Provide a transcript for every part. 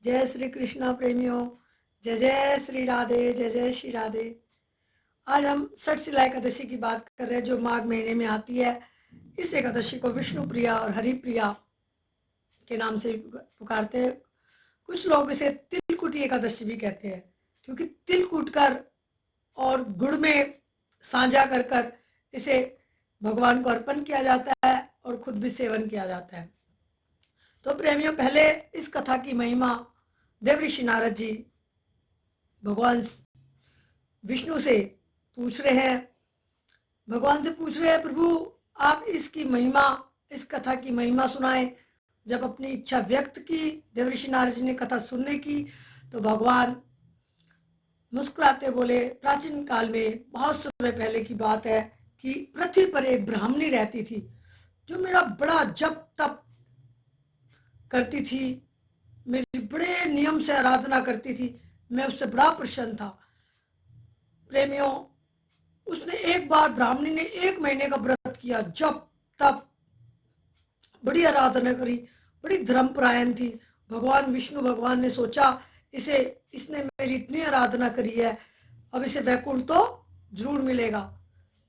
जय श्री कृष्णा प्रेमियों, जय जय श्री राधे, जय जय श्री राधे। आज हम सठशिला एकादशी की बात कर रहे हैं जो माघ महीने में आती है। इस एकादशी को विष्णु प्रिया और हरि प्रिया के नाम से पुकारते हैं। कुछ लोग इसे तिलकुटी एकादशी भी कहते हैं, क्योंकि तिल कूटकर और गुड़ में साझा कर कर इसे भगवान को अर्पण किया जाता है और खुद भी सेवन किया जाता है। तो प्रेमियों, पहले इस कथा की महिमा देवऋषि नारद जी भगवान विष्णु से पूछ रहे हैं। भगवान से पूछ रहे हैं, प्रभु आप इसकी महिमा, इस कथा की महिमा सुनाएं। जब अपनी इच्छा व्यक्त की देवऋषि नारद जी ने कथा सुनने की, तो भगवान मुस्कुराते बोले, प्राचीन काल में बहुत समय पहले की बात है कि पृथ्वी पर एक ब्राह्मणी रहती थी जो मेरा बड़ा जप तप करती थी, मेरी बड़े नियम से आराधना करती थी, मैं उससे बड़ा प्रसन्न था। प्रेमियों, उसने एक बार, ब्राह्मणी ने 1 महीने का व्रत किया, जप तप, बड़ी आराधना करी, बड़ी धर्मपरायण थी। भगवान विष्णु भगवान ने सोचा, इसने मेरी इतनी आराधना करी है, अब इसे वैकुंठ तो जरूर मिलेगा।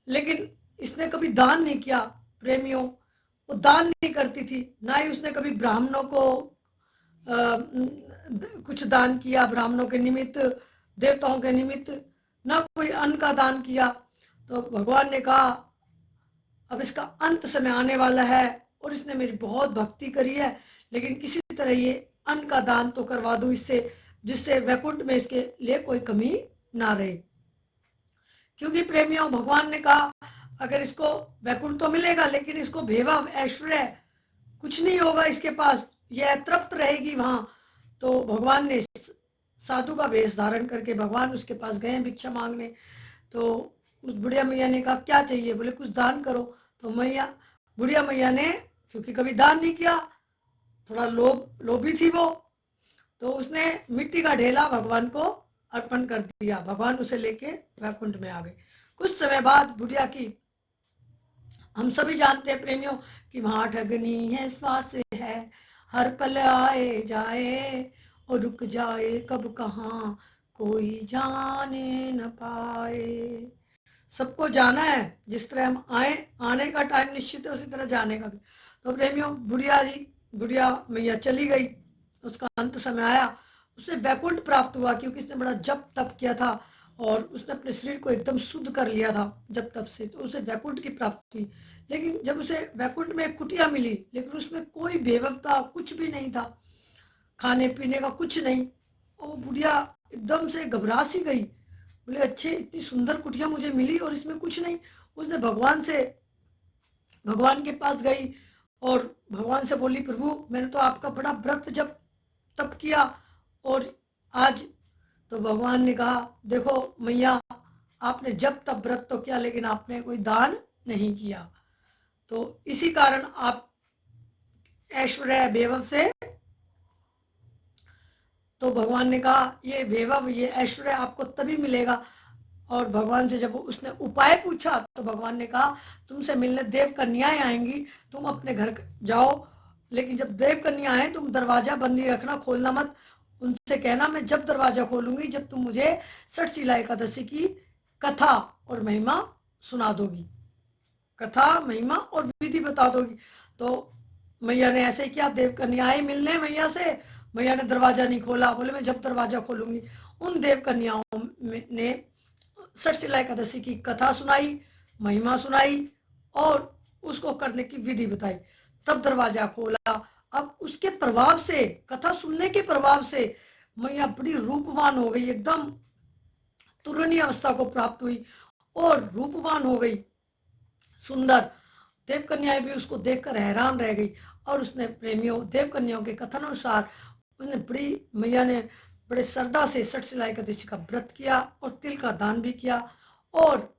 लेकिन इसने कभी दान नहीं किया। प्रेमियों, वो दान नहीं करती थी, ना ही उसने कभी ब्राह्मणों को कुछ दान किया, ब्राह्मणों के निमित्त, देवताओं के निमित्त, ना कोई अन्न का दान किया। तो भगवान ने कहा, अब इसका अंत समय आने वाला है और इसने मेरी बहुत भक्ति करी है, लेकिन किसी तरह ये अन्न का दान तो करवा दूं इससे, जिससे वैकुंठ में इसके लिए कोई कमी ना रहे। क्योंकि प्रेमियों, भगवान ने कहा, अगर इसको वैकुंठ तो मिलेगा, लेकिन इसको वैभव ऐश्वर्य कुछ नहीं होगा इसके पास, यह तृप्त रहेगी वहां। तो भगवान ने साधु का वेश धारण करके भगवान उसके पास गए भिक्षा मांगने। तो उस बुढ़िया मैया ने कहा, क्या चाहिए? बोले, कुछ दान करो। तो बुढ़िया मैया ने, क्योंकि कभी दान नहीं किया, थोड़ा लोभी थी वो, तो उसने मिट्टी का ढेला भगवान को अर्पण कर दिया। भगवान उसे लेके वैकुंठ में आ गए। कुछ समय बाद बुढ़िया की, हम सभी जानते हैं प्रेमियों, कि वहां ठगनी है, श्वास है, हर पल आए जाए और रुक जाए कब कहाँ, कोई जाने न पाए। सबको जाना है, जिस तरह हम आने का टाइम निश्चित है, उसी तरह जाने का भी। तो प्रेमियों, बुढ़िया मैया चली गई, उसका अंत समय आया, उसे वैकुंठ प्राप्त हुआ, क्योंकि उसने बड़ा जप तप किया था और उसने अपने शरीर को एकदम शुद्ध कर लिया था जप तप से, तो उसे वैकुंठ की प्राप्ति हुई। लेकिन जब उसे वैकुंठ में एक कुटिया मिली, लेकिन उसमें कोई वैभवता कुछ भी नहीं था, खाने पीने का कुछ नहीं, और वो बुढ़िया एकदम से घबरा सी गई। बोले, अच्छे, इतनी सुंदर कुटिया मुझे मिली और इसमें कुछ नहीं। उसने भगवान के पास गई और भगवान से बोली, प्रभु मैंने तो आपका बड़ा व्रत जब तप किया और आज। तो भगवान ने कहा, देखो मैया, आपने जब तप व्रत तो किया, लेकिन आपने कोई दान नहीं किया, तो इसी कारण आप ऐश्वर्य वैभव से, तो भगवान ने कहा, ये वैभव, ये ऐश्वर्य आपको तभी मिलेगा। और भगवान से जब उसने उपाय पूछा, तो भगवान ने कहा, तुमसे मिलने देव कन्याएं आएंगी, तुम अपने घर जाओ, लेकिन जब देव कन्या आए तुम दरवाजा बंदी रखना, खोलना मत। उनसे कहना, मैं जब दरवाजा खोलूंगी जब तुम मुझे सठशिला एकादशी की कथा और महिमा सुना दोगी, कथा महिमा और विधि बता दोगी। तो मैया ने ऐसे किया, देव कन्या आई मिलने मैया से, मैया ने दरवाजा नहीं खोला। बोले, मैं जब दरवाजा खोलूंगी। उन देव कन्याओं ने सठशिला एकादशी की कथा सुनाई, महिमा सुनाई और उसको करने की विधि बताई, तब दरवाजा खोला। अब उसके प्रभाव से, कथा सुनने के प्रभाव से मैया बड़ी रूपवान हो गई, एकदम तुरनी अवस्था को प्राप्त हुई और रूपवान हो गई, सुंदर। देव कन्याएं भी उसको देखकर हैरान रह गई। और उसने प्रेमियों, देव कन्याओं के कथन अनुसार मैया ने बड़े श्रद्धा से सठशिला एकादशी का व्रत किया और तिल का दान भी किया और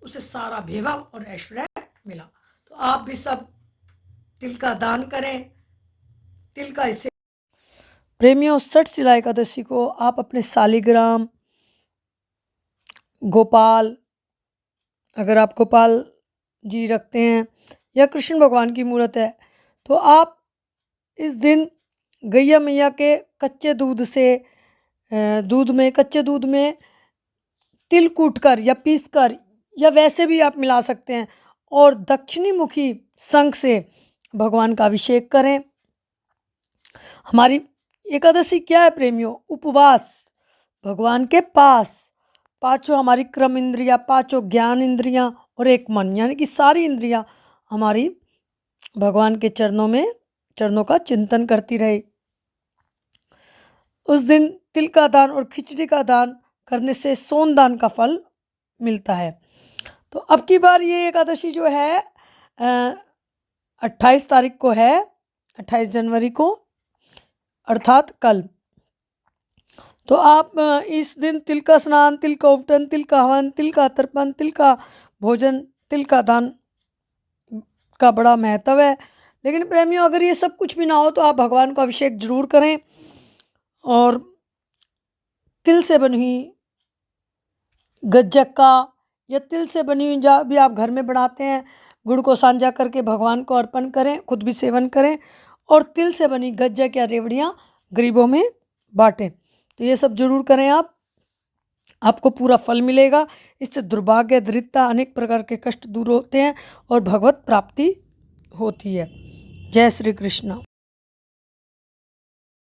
उसे सारा वैभव और ऐश्वर्य मिला। तो आप भी सब तिल का दान करें। तिल का इससे प्रेमियों, सठशिला एकादशी को आप अपने सालिग्राम, गोपाल, अगर आप गोपाल जी रखते हैं या कृष्ण भगवान की मूर्त है, तो आप इस दिन गैया मैया के कच्चे दूध में तिल कूटकर या पीसकर या वैसे भी आप मिला सकते हैं और दक्षिणी मुखी शंख से भगवान का अभिषेक करें। हमारी एकादशी क्या है प्रेमियों? उपवास भगवान के पास, पांचों हमारी क्रम इंद्रियां, पांचों ज्ञान इंद्रियां और एक मन, यानी कि सारी इंद्रियां हमारी भगवान के चरणों का चिंतन करती रहे। उस दिन तिल का दान और खिचड़ी का दान करने से सोन दान का फल मिलता है। तो अब की बार ये एकादशी जो है 28 तारीख को है, 28 जनवरी को, अर्थात कल। तो आप इस दिन तिल का स्नान, तिल का उपटन, तिल का हवन, तिल का तर्पण, तिल का भोजन, तिल का दान का बड़ा महत्व है। लेकिन प्रेमियों, अगर ये सब कुछ भी ना हो तो आप भगवान को अभिषेक जरूर करें और तिल से बनी हुई गज्जक का या तिल से बनी हुई जो भी आप घर में बनाते हैं, गुड़ को साझा करके भगवान को अर्पण करें, खुद भी सेवन करें और तिल से बनी गज्जक या रेवड़ियाँ गरीबों में बांटें। तो ये सब जरूर करें आपको पूरा फल मिलेगा। इससे दुर्भाग्य, दरिद्रता, अनेक प्रकार के कष्ट दूर होते हैं और भगवत प्राप्ति होती है। जय श्री कृष्ण।